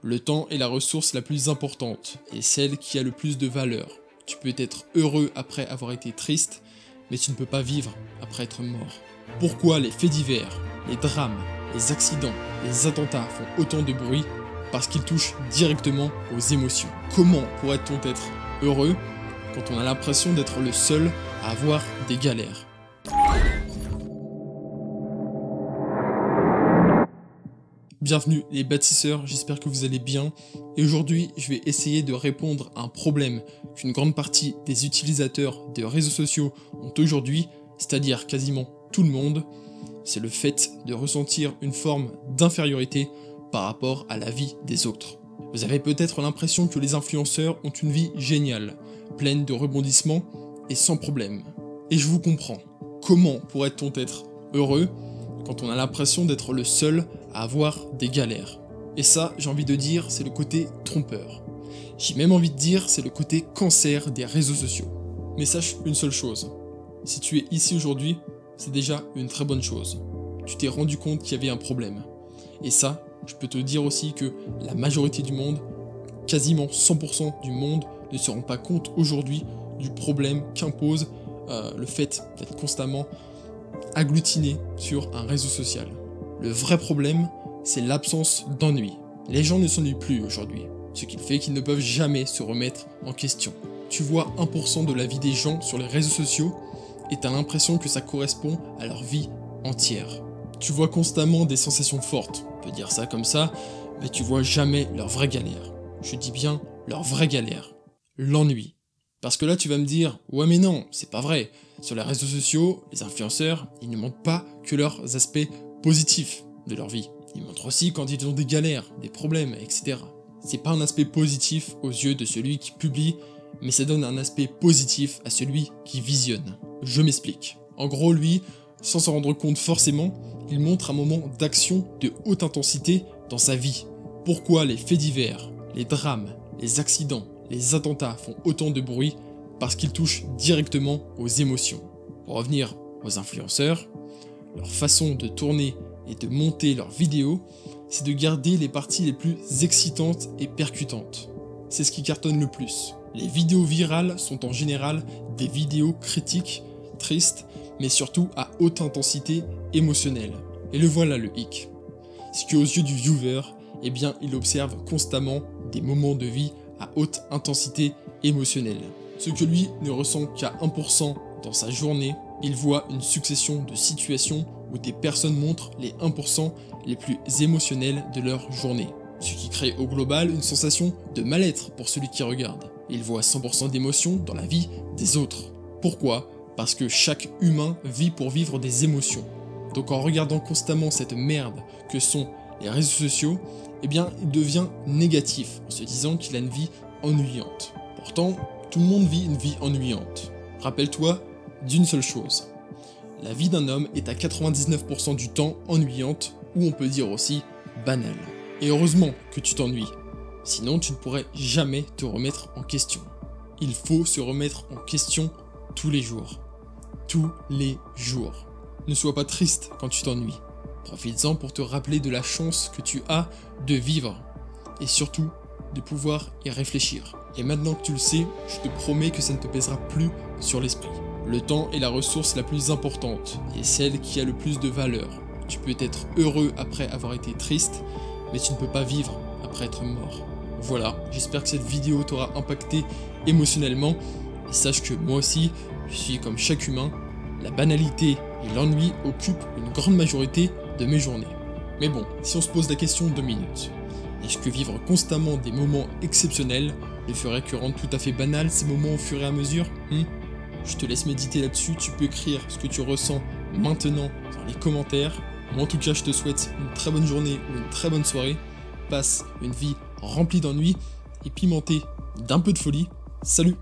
Le temps est la ressource la plus importante et celle qui a le plus de valeur. Tu peux être heureux après avoir été triste, mais tu ne peux pas vivre après être mort. Pourquoi les faits divers, les drames, les accidents, les attentats font autant de bruit? Parce qu'ils touchent directement aux émotions. Comment pourrait-on être heureux quand on a l'impression d'être le seul à avoir des galères? Bienvenue les bâtisseurs, j'espère que vous allez bien. Et aujourd'hui, je vais essayer de répondre à un problème qu'une grande partie des utilisateurs des réseaux sociaux ont aujourd'hui, c'est-à-dire quasiment tout le monde. C'est le fait de ressentir une forme d'infériorité par rapport à la vie des autres. Vous avez peut-être l'impression que les influenceurs ont une vie géniale, pleine de rebondissements et sans problème. Et je vous comprends. Comment pourrait-on être heureux quand on a l'impression d'être le seul à avoir des galères? Et ça, j'ai envie de dire, c'est le côté trompeur. J'ai même envie de dire, c'est le côté cancer des réseaux sociaux. Mais sache une seule chose, si tu es ici aujourd'hui, c'est déjà une très bonne chose. Tu t'es rendu compte qu'il y avait un problème. Et ça, je peux te dire aussi que la majorité du monde, quasiment 100% du monde, ne se rend pas compte aujourd'hui du problème qu'impose le fait d'être constamment agglutiné sur un réseau social. Le vrai problème, c'est l'absence d'ennui. Les gens ne s'ennuient plus aujourd'hui, ce qui fait qu'ils ne peuvent jamais se remettre en question. Tu vois 1% de la vie des gens sur les réseaux sociaux et t'as l'impression que ça correspond à leur vie entière. Tu vois constamment des sensations fortes, on peut dire ça comme ça, mais tu vois jamais leur vraie galère. Je dis bien leur vraie galère, l'ennui. Parce que là tu vas me dire, ouais mais non, c'est pas vrai. Sur les réseaux sociaux, les influenceurs, ils ne montrent pas que leurs aspects positifs de leur vie. Ils montrent aussi quand ils ont des galères, des problèmes, etc. C'est pas un aspect positif aux yeux de celui qui publie, mais ça donne un aspect positif à celui qui visionne. Je m'explique. En gros, lui, sans s'en rendre compte forcément, il montre un moment d'action de haute intensité dans sa vie. Pourquoi les faits divers, les drames, les accidents, les attentats font autant de bruit? Parce qu'ils touchent directement aux émotions. Pour revenir aux influenceurs, leur façon de tourner et de monter leurs vidéos, c'est de garder les parties les plus excitantes et percutantes. C'est ce qui cartonne le plus. Les vidéos virales sont en général des vidéos critiques, tristes, mais surtout à haute intensité émotionnelle. Et le voilà le hic. C'est qu'aux yeux du viewer, eh bien, il observe constamment des moments de vie à haute intensité émotionnelle. Ce que lui ne ressent qu'à 1% dans sa journée, il voit une succession de situations où des personnes montrent les 1% les plus émotionnels de leur journée. Ce qui crée au global une sensation de mal-être pour celui qui regarde. Il voit 100% d'émotions dans la vie des autres. Pourquoi? Parce que chaque humain vit pour vivre des émotions. Donc en regardant constamment cette merde que sont les réseaux sociaux, eh bien il devient négatif en se disant qu'il a une vie ennuyante. Pourtant, tout le monde vit une vie ennuyante. Rappelle-toi d'une seule chose. La vie d'un homme est à 99% du temps ennuyante, ou on peut dire aussi banale. Et heureusement que tu t'ennuies. Sinon tu ne pourrais jamais te remettre en question. Il faut se remettre en question tous les jours. Tous les jours. Ne sois pas triste quand tu t'ennuies. Profites-en pour te rappeler de la chance que tu as de vivre. Et surtout, de pouvoir y réfléchir. Et maintenant que tu le sais, je te promets que ça ne te pèsera plus sur l'esprit. Le temps est la ressource la plus importante et celle qui a le plus de valeur. Tu peux être heureux après avoir été triste, mais tu ne peux pas vivre après être mort. Voilà, j'espère que cette vidéo t'aura impacté émotionnellement. Et sache que moi aussi, je suis comme chaque humain, la banalité et l'ennui occupent une grande majorité de mes journées. Mais bon, si on se pose la question 2 minutes, est-ce que vivre constamment des moments exceptionnels ne ferait que rendre tout à fait banal ces moments au fur et à mesure? Je te laisse méditer là-dessus, tu peux écrire ce que tu ressens maintenant dans les commentaires. Moi en tout cas je te souhaite une très bonne journée ou une très bonne soirée. Passe une vie remplie d'ennuis et pimentée d'un peu de folie. Salut!